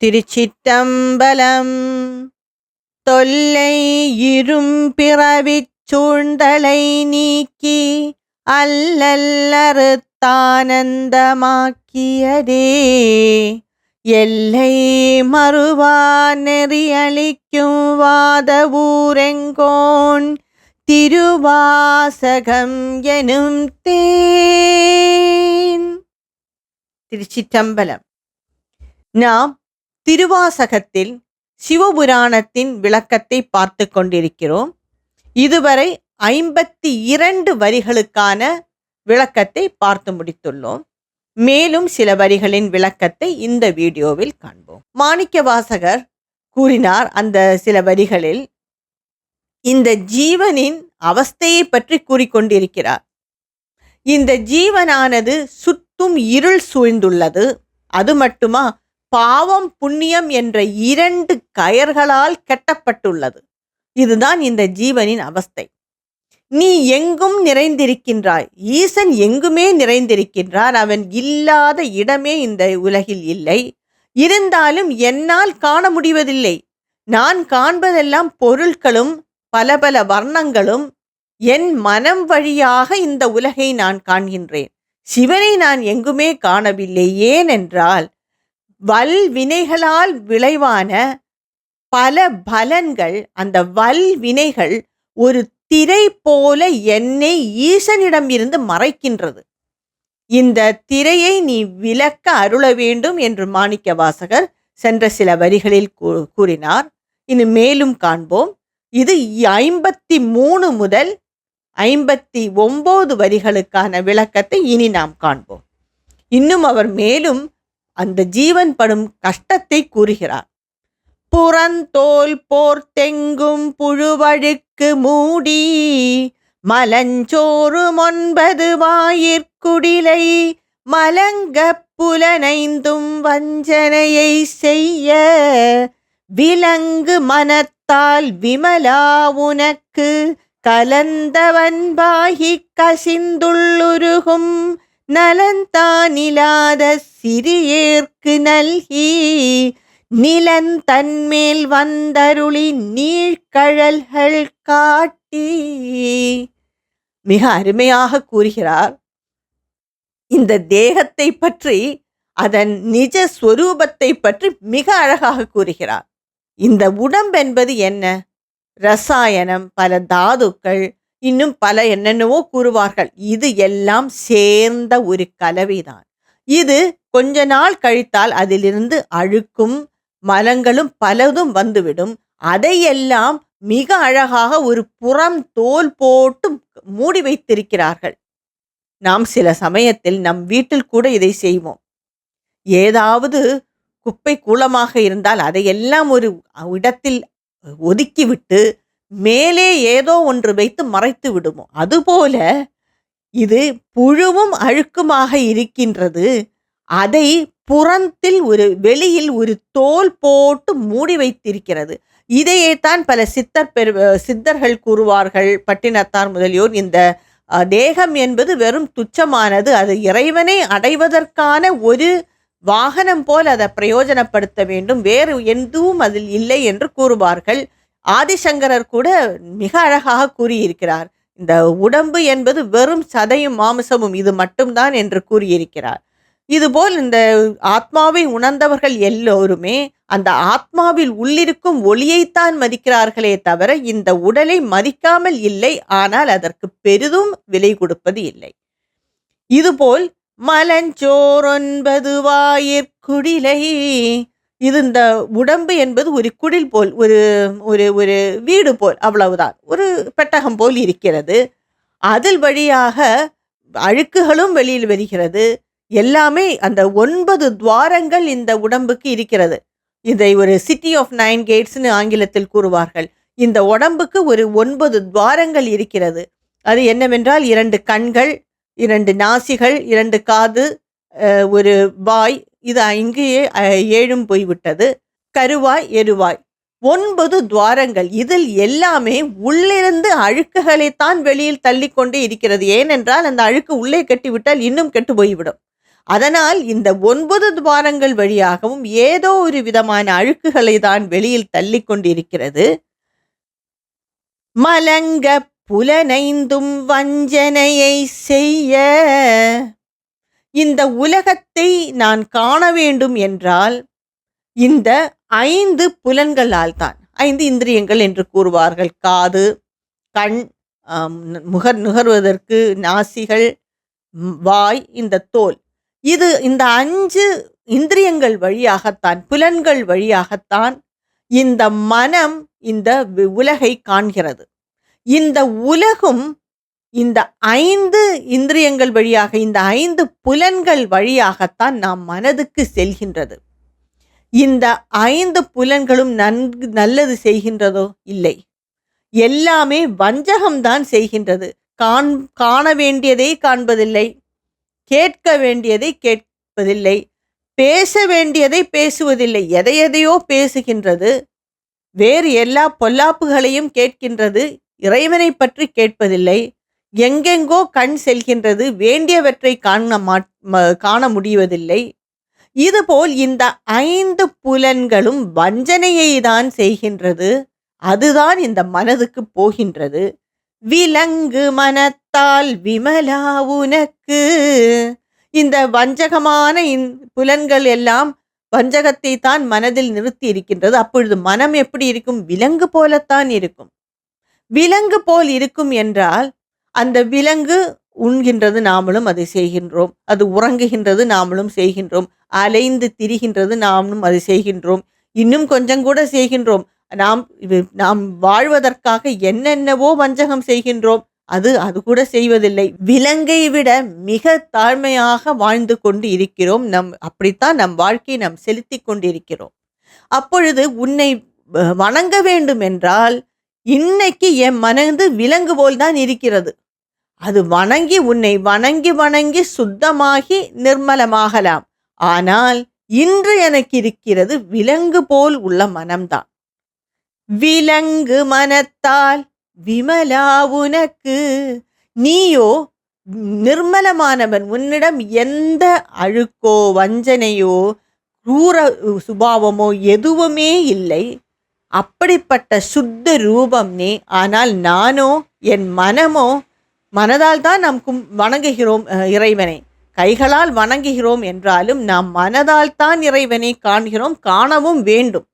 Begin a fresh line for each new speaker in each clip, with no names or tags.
திருச்சிற்றம்பலம். தொல்லை இரும்பிறவிச் சூழ்ந்தலை நீக்கி அல்லல்லறுத்தானந்தமாக்கியதே எல்லை மறுவா நெறியளிக்கும் வாதவூரெங்கோன் திருவாசகம் எனும் தேன். திருச்சிற்றம்பலம். நாம் திருவாசகத்தில் சிவபுராணத்தின் விளக்கத்தை பார்த்து கொண்டிருக்கிறோம். இதுவரை 52 வரிகளுக்கான விளக்கத்தை பார்த்து முடித்துள்ளோம். மேலும் சில வரிகளின் விளக்கத்தை இந்த வீடியோவில் காண்போம். மாணிக்கவாசகர் கூறினார் அந்த சில வரிகளில் இந்த ஜீவனின் அவஸ்தையை பற்றி கூறிக்கொண்டிருக்கிறார். இந்த ஜீவனானது சுற்றும் இருள் சூழ்ந்துள்ளது. அது மட்டுமா, பாவம் புண்ணியம் என்ற 2 கயர்களால் கட்டப்பட்டுள்ளது. இதுதான் இந்த ஜீவனின் அவஸ்தை. நீ எங்கும் நிறைந்திருக்கின்றாய். ஈசன் எங்குமே நிறைந்திருக்கின்றார். அவன் இல்லாத இடமே இந்த உலகில் இல்லை. இருந்தாலும் என்னால் காண முடிவதில்லை. நான் காண்பதெல்லாம் பொருட்களும் பல பல வர்ணங்களும். என் மனம் வழியாக இந்த உலகை நான் காண்கின்றேன். சிவனை நான் எங்குமே காணவில்லை. ஏனென்றால் வல்வினைகளால் விளைவான பல பலன்கள், அந்த வல்வினைகள் ஒரு திரை போல என்னை ஈசனிடம் இருந்து மறைக்கின்றது. இந்த திரையை நீ விலக்க அருள வேண்டும் என்று மாணிக்கவாசகர் சென்ற சில வரிகளில் கூறினார். இனி மேலும் காண்போம். இது 53 முதல் 59 வரிகளுக்கான விளக்கத்தை இனி நாம் காண்போம். இன்னும் அவர் மேலும் அந்த ஜீவன் படும் கஷ்டத்தை கூறுகிறார். புறந்தோல் போர்த்தெங்கும் புழுவழுக்கு மூடி மலஞ்சோறு 9 வாயிற்குடிலை மலங்க புலனைந்தும் வஞ்சனையை செய்ய விலங்கு மனத்தால் விமலா உனக்கு கலந்தவன்பாகி கசிந்துள்ளுருகும் நலந்தானிலாத சிறியேற்கு நல்கி நிலந்தன்மேல் வந்தருளி நீழ்கழல்கள் காட்டி. மிக அருமையாக கூறுகிறார். இந்த தேகத்தை பற்றி, அதன் நிஜ ஸ்வரூபத்தை பற்றி மிக அழகாக கூறுகிறார். இந்த உடம்பென்பது என்ன? ரசாயனம், பல தாதுக்கள், இன்னும் பல என்னென்னவோ கூறுவார்கள். இது எல்லாம் சேர்ந்த ஒரு கலவைதான். இது கொஞ்ச நாள் கழித்தால் அதிலிருந்து அழுக்கும் மலங்களும் பலதும் வந்துவிடும். அதையெல்லாம் மிக அழகாக ஒரு புறம் தோல் போட்டு மூடி வைத்திருக்கிறார்கள். நாம் சில சமயத்தில் நம் வீட்டில் கூட இதை செய்வோம். ஏதாவது குப்பை கூலமாக இருந்தால் அதையெல்லாம் ஒரு இடத்தில் ஒதுக்கிவிட்டு மேலே ஏதோ ஒன்று வைத்து மறைத்து விடுவோம். அதுபோல இது புழுவும் அழுக்குமாக இருக்கின்றது. அதை புறத்தில் வெளியில் ஒரு தோல் போட்டு மூடி வைத்திருக்கிறது. இதையேத்தான் பல சித்தர்கள் கூறுவார்கள். பட்டினத்தார் முதலியோர் இந்த தேகம் என்பது வெறும் துச்சமானது. அது இறைவனை அடைவதற்கான ஒரு வாகனம் போல் அதை பிரயோஜனப்படுத்த வேண்டும். வேறு எதுவும் அதில் இல்லை என்று கூறுவார்கள். ஆதிசங்கரர் கூட மிக அழகாக கூறியிருக்கிறார். இந்த உடம்பு என்பது வெறும் சதையும் மாமிசமும் இது மட்டும்தான் என்று கூறியிருக்கிறார். இதுபோல் இந்த ஆத்மாவை உணர்ந்தவர்கள் எல்லோருமே அந்த ஆத்மாவில் உள்ளிருக்கும் ஒளியைத்தான் மதிக்கிறார்களே தவிர இந்த உடலை மதிக்காமல் இல்லை. ஆனால் அதற்கு பெரிதும் விலை கொடுப்பது இல்லை. இதுபோல் மலஞ்சோர் 9 வாயிற்குடிலை, இது இந்த உடம்பு என்பது ஒரு குடில் போல், ஒரு வீடு போல், அவ்வளவுதான், ஒரு பெட்டகம் போல் இருக்கிறது. அதில் வழியாக அழுக்குகளும் வெளியில் வருகிறது. எல்லாமே அந்த 9 துவாரங்கள் இந்த உடம்புக்கு இருக்கிறது. இதை ஒரு சிட்டி ஆஃப் 9 கேட்ஸ்னு ஆங்கிலத்தில் கூறுவார்கள். இந்த உடம்புக்கு ஒரு 9 துவாரங்கள் இருக்கிறது. அது என்னவென்றால் 2 கண்கள், 2 நாசிகள், 2 காது, ஒரு வாய். இது இங்கேயே 7 போய்விட்டது. கருவாய், எருவாய், 9 துவாரங்கள். இதில் எல்லாமே உள்ளிருந்து அழுக்குகளைத்தான் வெளியில் தள்ளிக்கொண்டே இருக்கிறது. ஏனென்றால் அந்த அழுக்கு உள்ளே கட்டிவிட்டால் இன்னும் கெட்டு போய்விடும். அதனால் இந்த 9 துவாரங்கள் வழியாகவும் ஏதோ ஒரு விதமான அழுக்குகளை தான் வெளியில் தள்ளிக் கொண்டிருக்கிறது. மலங்க புலனைந்தும் வஞ்சனையை செய்ய, இந்த உலகத்தை நான் காண வேண்டும் என்றால் இந்த 5 புலன்களால் தான். 5 இந்திரியங்கள் என்று கூறுவார்கள். காது, கண், நுகர்வதற்கு நாசிகள், வாய், இந்த தோல். இந்த 5 இந்திரியங்கள் வழியாகத்தான், புலன்கள் வழியாகத்தான் இந்த மனம் இந்த உலகை காண்கிறது. இந்த உலகும் இந்த 5 இந்திரியங்கள் வழியாக, இந்த 5 புலன்கள் வழியாகத்தான் நாம் மனதுக்கு செல்கின்றது. இந்த 5 புலன்களும் நல்லது செய்கின்றதோ? இல்லை. எல்லாமே வஞ்சகம்தான் செய்கின்றது. காண வேண்டியதை காண்பதில்லை, கேட்க வேண்டியதை கேட்பதில்லை, பேச வேண்டியதை பேசுவதில்லை. எதையோ பேசுகின்றது, வேறு எல்லா பொல்லாப்புகளையும் கேட்கின்றது, இறைவனை பற்றி கேட்பதில்லை. எங்கெங்கோ கண் செல்கின்றது, வேண்டியவற்றை காண முடிவதில்லை. இதுபோல் இந்த 5 புலன்களும் வஞ்சனையை தான் செய்கின்றது. அதுதான் இந்த மனதுக்கு போகின்றது. விலங்கு மனத்தால் விமலா உனக்கு. இந்த வஞ்சகமான புலன்கள் எல்லாம் வஞ்சகத்தை தான் மனதில் நிறுத்தி இருக்கின்றது. அப்பொழுது மனம் எப்படி இருக்கும்? விலங்கு போலத்தான் இருக்கும். விலங்கு போல் இருக்கும் என்றால், அந்த விலங்கு உண்கின்றது, நாமளும் அதை செய்கின்றோம். அது உறங்குகின்றது, நாமளும் செய்கின்றோம். அலைந்து திரிகின்றது, நாமளும் அதை செய்கின்றோம். இன்னும் கொஞ்சம் கூட செய்கின்றோம். நாம் வாழ்வதற்காக என்னென்னவோ வஞ்சகம் செய்கின்றோம். அது கூட செய்வதில்லை. விலங்கை விட மிக தாழ்மையாக வாழ்ந்து கொண்டு இருக்கிறோம். அப்படித்தான் நம் வாழ்க்கையை நாம் செலுத்தி கொண்டிருக்கிறோம். அப்பொழுது உன்னை வணங்க வேண்டும் என்றால், இன்னைக்கு என் மனது விலங்கு போல் தான் இருக்கிறது. அது உன்னை வணங்கி சுத்தமாகி நிர்மலமாகலாம். ஆனால் இன்று எனக்கு இருக்கிறது விலங்கு போல் உள்ள மனம்தான். விலங்கு மனத்தால் விமலா உனக்கு. நீயோ நிர்மலமானவன். உன்னிடம் எந்த அழுக்கோ வஞ்சனையோ क्रूर சுபாவமோ எதுவுமே இல்லை. அப்படிப்பட்ட சுத்த ரூபம் நீ. ஆனால் நானோ, என் மனமோ, மனதால் தான் நாம் வணங்குகிறோம் இறைவனை. கைகளால் வணங்குகிறோம் என்றாலும் நாம் மனதால் தான் இறைவனை காண்கிறோம், காணவும் வேண்டும்.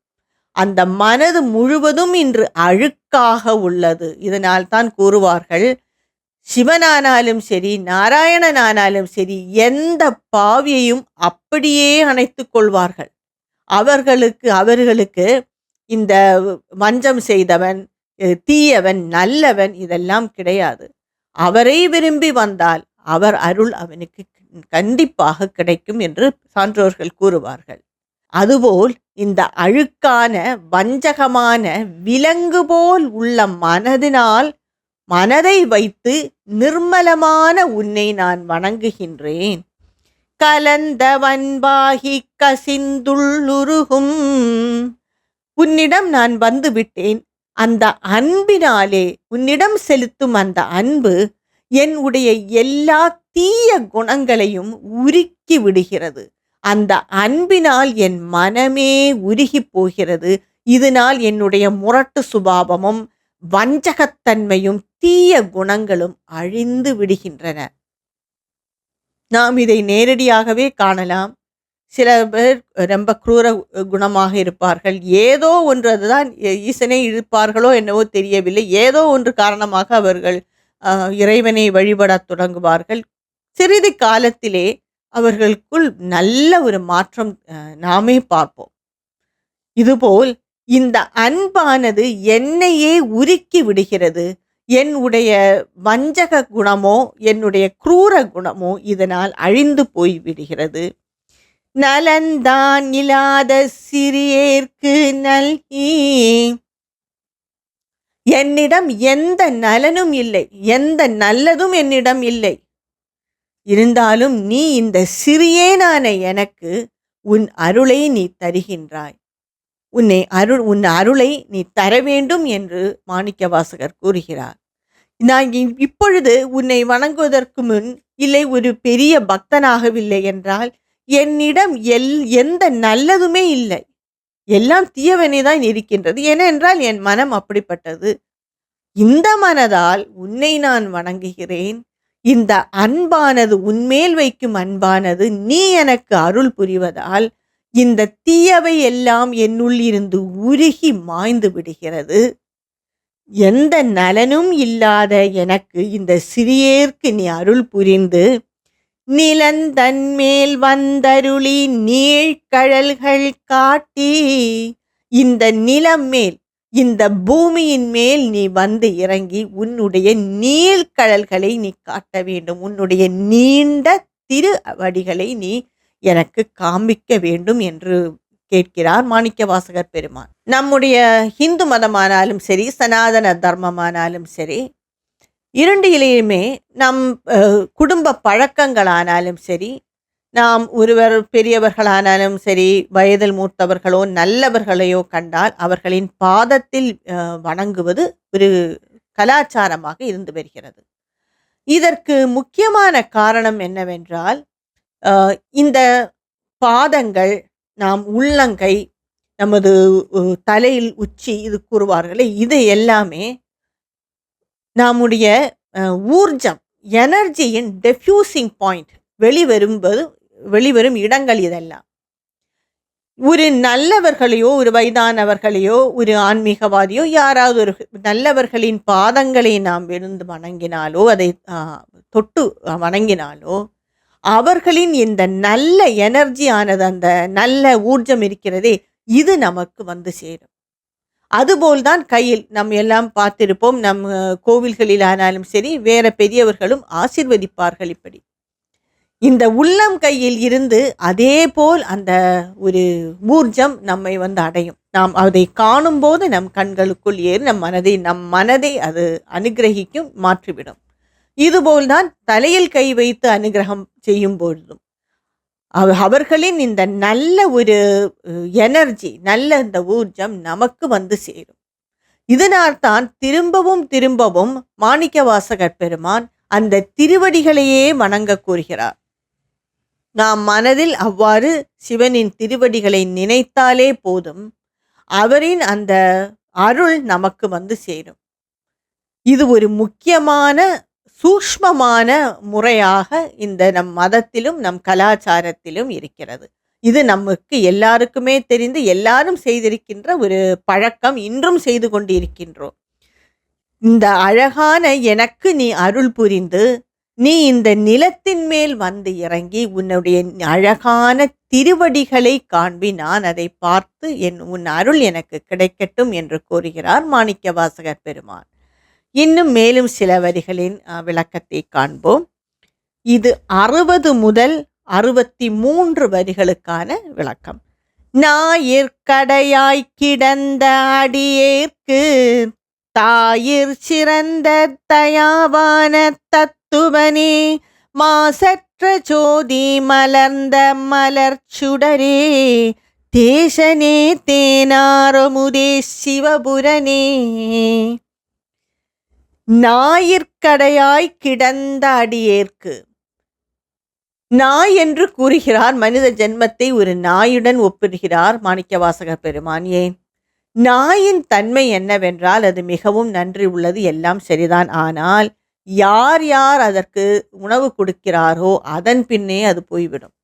அந்த மனது முழுவதும் இன்று அழுக்காக உள்ளது. இதனால் தான் கூறுவார்கள், சிவனானாலும் சரி, நாராயணனானாலும் சரி, எந்த பாவியையும் அப்படியே அணைத்துக் கொள்வார்கள். அவர்களுக்கு இந்த வஞ்சம் செய்தவன், தீயவன், நல்லவன் இதெல்லாம் கிடையாது. அவரை விரும்பி வந்தால் அவர் அருள் அவனுக்கு கண்டிப்பாக கிடைக்கும் என்று சான்றோர்கள் கூறுவார்கள். அதுபோல் இந்த அழுக்கான வஞ்சகமான விலங்கு போல் உள்ள மனதினால் மனதை வைத்து நிர்மலமான உன்னை நான் வணங்குகின்றேன். கலந்த வன்பாகி கசிந்துள்ளுருகும். உன்னிடம் நான் வந்து விட்டேன். அந்த அன்பினாலே, உன்னிடம் செலுத்தும் அந்த அன்பு என்னுடைய எல்லா தீய குணங்களையும் உருக்கி விடுகிறது. அந்த அன்பினால் என் மனமே உருகி போகிறது. இதனால் என்னுடைய முரட்டு சுபாவமும் வஞ்சகத்தன்மையும் தீய குணங்களும் அழிந்து விடுகின்றன. நாம் இதை நேரடியாகவே காணலாம். சில பேர் ரொம்ப குரூர குணமாக இருப்பார்கள். ஏதோ ஒன்று, அதுதான் ஈசனை இழுப்பார்களோ என்னவோ தெரியவில்லை, ஏதோ ஒன்று காரணமாக அவர்கள் இறைவனை வழிபடத் தொடங்குவார்கள். சிறிது காலத்திலே அவர்களுக்குள் நல்ல ஒரு மாற்றம் நாமே பார்ப்போம். இதுபோல் இந்த அன்பானது என்னையே உருக்கி விடுகிறது. என்னுடைய வஞ்சக குணமோ, என்னுடைய குரூர குணமோ இதனால் அழிந்து போய் விடுகிறது. நலந்தான் இல்லாத சிறியேற்கு நல்கி. என்னிடம் எந்த நலனும் இல்லை, எந்த நல்லதும் என்னிடம் இல்லை. இருந்தாலும் நீ இந்த சிறியேனான எனக்கு உன் அருளை நீ தருகின்றாய். உன் அருளை நீ தர வேண்டும் என்று மாணிக்கவாசகர் கூறுகிறார். நான் இப்பொழுது உன்னை வணங்குவதற்கு முன் இல்லை ஒரு பெரிய பக்தனாகவில்லை என்றால் என்னிடம் எந்த நல்லதுமே இல்லை. எல்லாம் தீயவனே தான் இருக்கின்றது. ஏனென்றால் என் மனம் அப்படிப்பட்டது. இந்த மனதால் உன்னை நான் வணங்குகிறேன். இந்த அன்பானது உன்மேல் வைக்கும் அன்பானது நீ எனக்கு அருள் புரிவதால் இந்த தீயவை எல்லாம் என்னுள் இருந்து உருகி மாய்ந்து விடுகிறது. எந்த நலனும் இல்லாத எனக்கு இந்த சிறியேற்கு நீ அருள் புரிந்து நிலந்தன்மேல் வந்தருளி நீழ்கழல்கள் காட்டி, இந்த நிலம் மேல் இந்த பூமியின் மேல் நீ வந்து இறங்கி உன்னுடைய நீழ்கழல்களை நீ காட்ட வேண்டும். உன்னுடைய நீண்ட திரு வடிகளை நீ எனக்கு காண்பிக்க வேண்டும் என்று கேட்கிறார் மாணிக்கவாசகர் பெருமான். நம்முடைய இந்து மதமானாலும் சரி, சனாதன தர்மமானாலும் சரி, இரண்டிலேயுமே நம் குடும்ப பழக்கங்களானாலும் சரி, நாம் ஒருவர் பெரியவர்களானாலும் சரி, வயதில் மூத்தவர்களோ நல்லவர்களையோ கண்டால் அவர்களின் பாதத்தில் வணங்குவது ஒரு கலாச்சாரமாக இருந்து வருகிறது. இதற்கு முக்கியமான காரணம் என்னவென்றால், இந்த பாதங்கள், நாம் உள்ளங்கை, நமது தலையில் உச்சி, இது கூறுவார்களே, இது எல்லாமே நம்முடைய ஊர்ஜம், எனர்ஜியின் டெஃப்யூசிங் பாயிண்ட், வெளிவரும் இடங்கள் இதெல்லாம். ஒரு நல்லவர்களையோ, ஒரு வயதானவர்களையோ, ஒரு ஆன்மீகவாதியோ, யாராவது ஒரு நல்லவர்களின் பாதங்களை நாம் விழுந்து வணங்கினாலோ, அதை தொட்டு வணங்கினாலோ, அவர்களின் இந்த நல்ல எனர்ஜியானது, அந்த நல்ல ஊர்ஜம் இருக்கிறதே, இது நமக்கு வந்து சேரும். அதுபோல்தான் கையில் நம் எல்லாம் பார்த்திருப்போம். நம் கோவில்களில் ஆனாலும் சரி, வேற பெரியவர்களும் ஆசீர்வதிப்பார்கள். இப்படி இந்த உள்ளம் கையில் இருந்து அதே போல் அந்த ஒரு ஊர்ஜம் நம்மை வந்து அடையும். நாம் அதை காணும் போது நம் கண்களுக்குள் ஏறி நம் மனதை அது அனுகிரகிக்கும், மாற்றிவிடும். இதுபோல்தான் தலையில் கை வைத்து அனுகிரகம் செய்யும் பொழுதும் அவர்களின் இந்த நல்ல ஒரு எனர்ஜி, நல்ல இந்த ஊர்ஜம் நமக்கு வந்து சேரும். இதனால்தான் திரும்பவும் மாணிக்கவாசகர் பெருமான் அந்த திருவடிகளையே வணங்க கூறுகிறார். நாம் மனதில் அவ்வாறு சிவனின் திருவடிகளை நினைத்தாலே போதும், அவரின் அந்த அருள் நமக்கு வந்து சேரும். இது ஒரு முக்கியமான சூக்ஷ்மமான முறையாக இந்த நம் மதத்திலும் நம் கலாச்சாரத்திலும் இருக்கிறது. இது நமக்கு எல்லாருக்குமே தெரிந்து எல்லாரும் செய்திருக்கின்ற ஒரு பழக்கம், இன்றும் செய்து கொண்டிருக்கின்றோம். இந்த அழகான எனக்கு நீ அருள் புரிந்து நீ இந்த நிலத்தின் மேல் வந்து இறங்கி உன்னுடைய அழகான திருவடிகளை காண்பி, நான் அதை பார்த்து உன் அருள் எனக்கு கிடைக்கட்டும் என்று கூறுகிறார் மாணிக்கவாசகர் பெருமான். இன்னும் மேலும் சில வரிகளின் விளக்கத்தை காண்போம். இது 60 முதல் 63 வரிகளுக்கான விளக்கம். ஞாயிற்கடையாய் கிடந்த அடியேற்கு தாயிற் சிறந்த தயாவான தத்துவனே, மாசற்ற ஜோதி மலர்ந்த மலர்ச்சுடரே, தேசனே தேனாரமுதே சிவபுரனே. ஞாயிற்கடையாய் கிடந்த அடியேற்கு, நாய் என்று கூறுகிறார். மனித ஜென்மத்தை ஒரு நாயுடன் ஒப்பிடுகிறார் மாணிக்கவாசகர் பெருமான். ஏன்? நாயின் தன்மை என்னவென்றால் அது மிகவும் நன்றி உள்ளது, எல்லாம் சரிதான். ஆனால் யார் யார் அதற்கு உணவு கொடுக்கிறாரோ அதன் பின்னே அது போய்விடும்.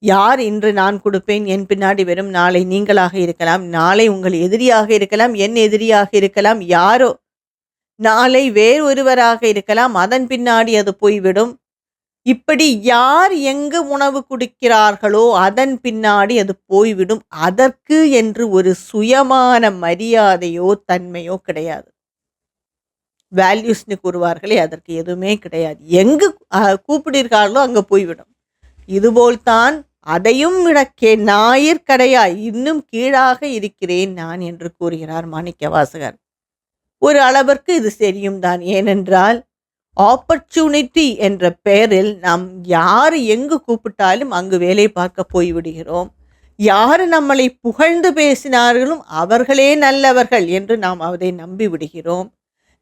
யார் இன்று நான் கொடுப்பேன், என் பின்னாடி வரும், நாளை நீங்களாக இருக்கலாம், நாளை உங்கள் எதிரியாக இருக்கலாம், என் எதிரியாக இருக்கலாம், யாரோ நாளை வேறொருவராக இருக்கலாம், அதன் பின்னாடி அது போய்விடும். இப்படி யார் எங்கு உணவு கொடுக்கிறார்களோ அதன் பின்னாடி அது போய்விடும். அதற்கு என்று ஒரு சுயமான மரியாதையோ தன்மையோ கிடையாது. வேல்யூஸ்னு கூறுவார்களே, அதற்கு எதுவுமே கிடையாது. எங்கு கூப்பிடுகிறார்களோ அங்கே போய்விடும். இதுபோல்தான் அதையும் விடக்கே ஞாயிற்கடையாய் இன்னும் கீழாக இருக்கிறேன் நான் என்று கூறுகிறார் மாணிக்கவாசகர். ஒரு அளவிற்கு இது சரியும் தான். ஏனென்றால் ஆப்பர்ச்சுனிட்டி என்ற பெயரில் நாம் யார் எங்கு கூப்பிட்டாலும் அங்கு வேலை பார்க்க போய்விடுகிறோம். யார் நம்மளை புகழ்ந்து பேசினார்களும் அவர்களே நல்லவர்கள் என்று நாம் அதை நம்பி விடுகிறோம்.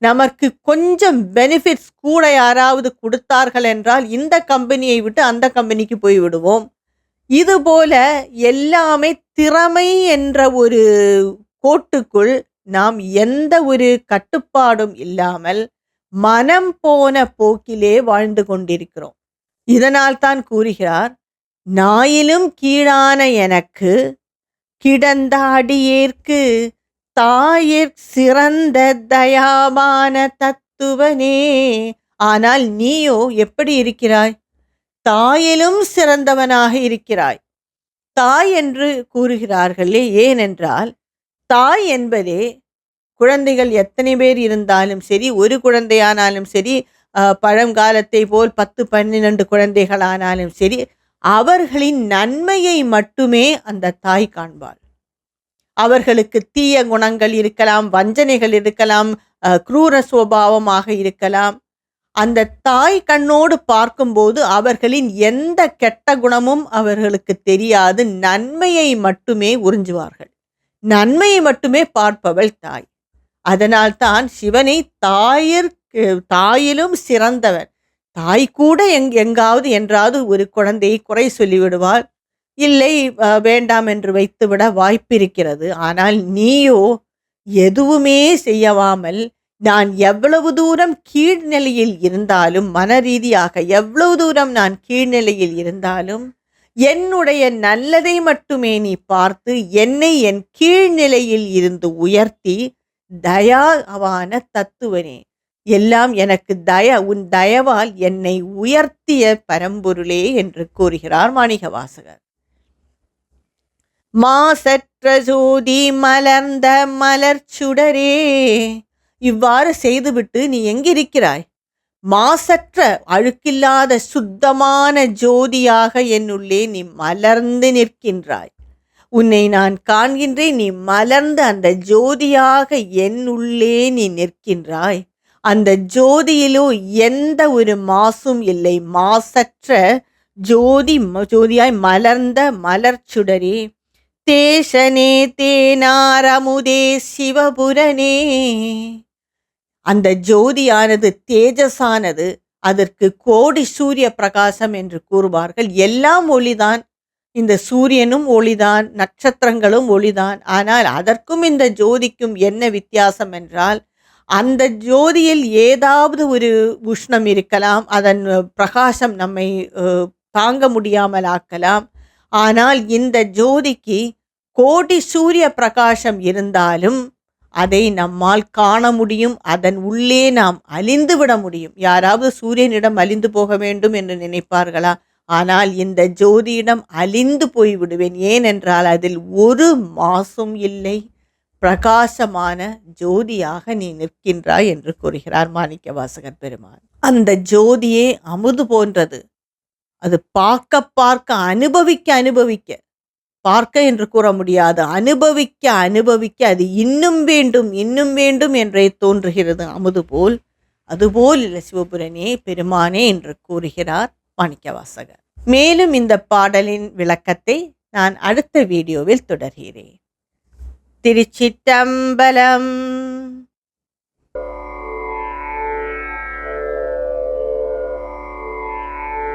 நமக்கு கொஞ்சம் பெனிஃபிட்ஸ் கூட யாராவது கொடுத்தார்கள் என்றால் இந்த கம்பெனியை விட்டு அந்த கம்பெனிக்கு போய் விடுவோம். இதுபோல எல்லாமே திறமை என்ற ஒரு கோட்டுக்குள் நாம் எந்த ஒரு கட்டுப்பாடும் இல்லாமல் மனம் போன போக்கிலே வாழ்ந்து கொண்டிருக்கிறோம். இதனால் தான் கூறுகிறார், நாயிலும் கீழான எனக்கு கிடந்த அடியேற்கு தாயிற் சிறந்த தயாமான தத்துவனே. ஆனால் நீயோ எப்படி இருக்கிறாய்? தாயிலும் சிறந்தவனாக இருக்கிறாய். தாய் என்று கூறுகிறார்களே, ஏனென்றால் தாய் என்பதே குழந்தைகள் எத்தனை பேர் இருந்தாலும் சரி, ஒரு குழந்தையானாலும் சரி, பழங்காலத்தை போல் 10 12 குழந்தைகளானாலும் சரி, அவர்களின் நன்மையை மட்டுமே அந்த தாய் காண்பாள். அவர்களுக்கு தீய குணங்கள் இருக்கலாம், வஞ்சனைகள் இருக்கலாம், குரூர சுபாவமாக இருக்கலாம். அந்த தாய் கண்ணோடு பார்க்கும்போது அவர்களின் எந்த கெட்ட குணமும் அவர்களுக்கு தெரியாது. நன்மையை மட்டுமே உறிஞ்சுவார்கள். நன்மையை மட்டுமே பார்ப்பவள் தாய். அதனால்தான் சிவனை தாயிலும் சிறந்தவன். தாய் கூட எங்காவது என்றாவது ஒரு குழந்தையை குறை சொல்லிவிடுவாள், இல்லை வேண்டாம் என்று வைத்துவிட வாய்ப்பிருக்கிறது. ஆனால் நீயோ எதுவுமே செய்யவாமல், நான் எவ்வளவு தூரம் கீழ்நிலையில் இருந்தாலும், மனரீதியாக எவ்வளவு தூரம் நான் கீழ்நிலையில் இருந்தாலும், என்னுடைய நல்லதை மட்டுமே நீ பார்த்து என்னை என் கீழ்நிலையில் இருந்து உயர்த்தி தயாவான தத்துவனே, எல்லாம் எனக்கு உன் தயவால் என்னை உயர்த்திய பரம்பொருளே என்று கூறுகிறார் மாணிக்கவாசகர். மாசற்ற ஜோதி மலர்ந்த மலர்ச்சுடரே, இவ்வாறு செய்துவிட்டு நீ எங்கிருக்கிறாய்? மாசற்ற அழுக்கில்லாத சுத்தமான ஜோதியாக என்னுள்ளே நீ மலர்ந்து நிற்கின்றாய். உன்னை நான் காண்கின்றேன், நீ மலர்ந்து அந்த ஜோதியாக என்னுள்ளே நீ நிற்கின்றாய். அந்த ஜோதியிலோ எந்த ஒரு மாசும் இல்லை. மாசற்ற ஜோதியாய் மலர்ந்த மலர்ச்சுடரே, தேசனே தேனாரமுதே சிவபுரனே. அந்த ஜோதியானது தேஜஸானது. அதற்கு கோடி சூரிய பிரகாசம் என்று கூறுவார்கள். எல்லாம் ஒளிதான். இந்த சூரியனும் ஒளிதான், நட்சத்திரங்களும் ஒளிதான். ஆனால் அதற்கும் இந்த ஜோதிக்கும் என்ன வித்தியாசம் என்றால், அந்த ஜோதியில் ஏதாவது ஒரு உஷ்ணம் இருக்கலாம், அதன் பிரகாசம் நம்மை தாங்க முடியாமல் ஆக்கலாம். ஆனால் இந்த ஜோதிக்கு கோடி சூரிய பிரகாசம் இருந்தாலும் அதை நம்மால் காண முடியும். அதன் உள்ளே நாம் அழிந்து விட முடியும். யாராவது சூரியனிடம் அழிந்து போக வேண்டும் என்று நினைப்பார்களா? ஆனால் இந்த ஜோதியிடம் அழிந்து போய்விடுவேன். ஏனென்றால் அதில் ஒரு மாசும் இல்லை. பிரகாசமான ஜோதியாக நீ நிற்கின்றாய் என்று கூறுகிறார் மாணிக்கவாசகர் பெருமான். அந்த ஜோதியே அமுது போன்றது. அது பார்க்க அனுபவிக்க பார்க்க என்று கூற முடியாது. அனுபவிக்க அது இன்னும் வேண்டும் என்றே தோன்றுகிறது அமுது போல். அதுபோல் இல்லை சிவபுரனே, பெருமானே என்று கூறுகிறார் மாணிக்கவாசகர். மேலும் இந்த பாடலின் விளக்கத்தை நான் அடுத்த வீடியோவில் தொடர்கிறேன். திருச்சிற்றம்பலம்.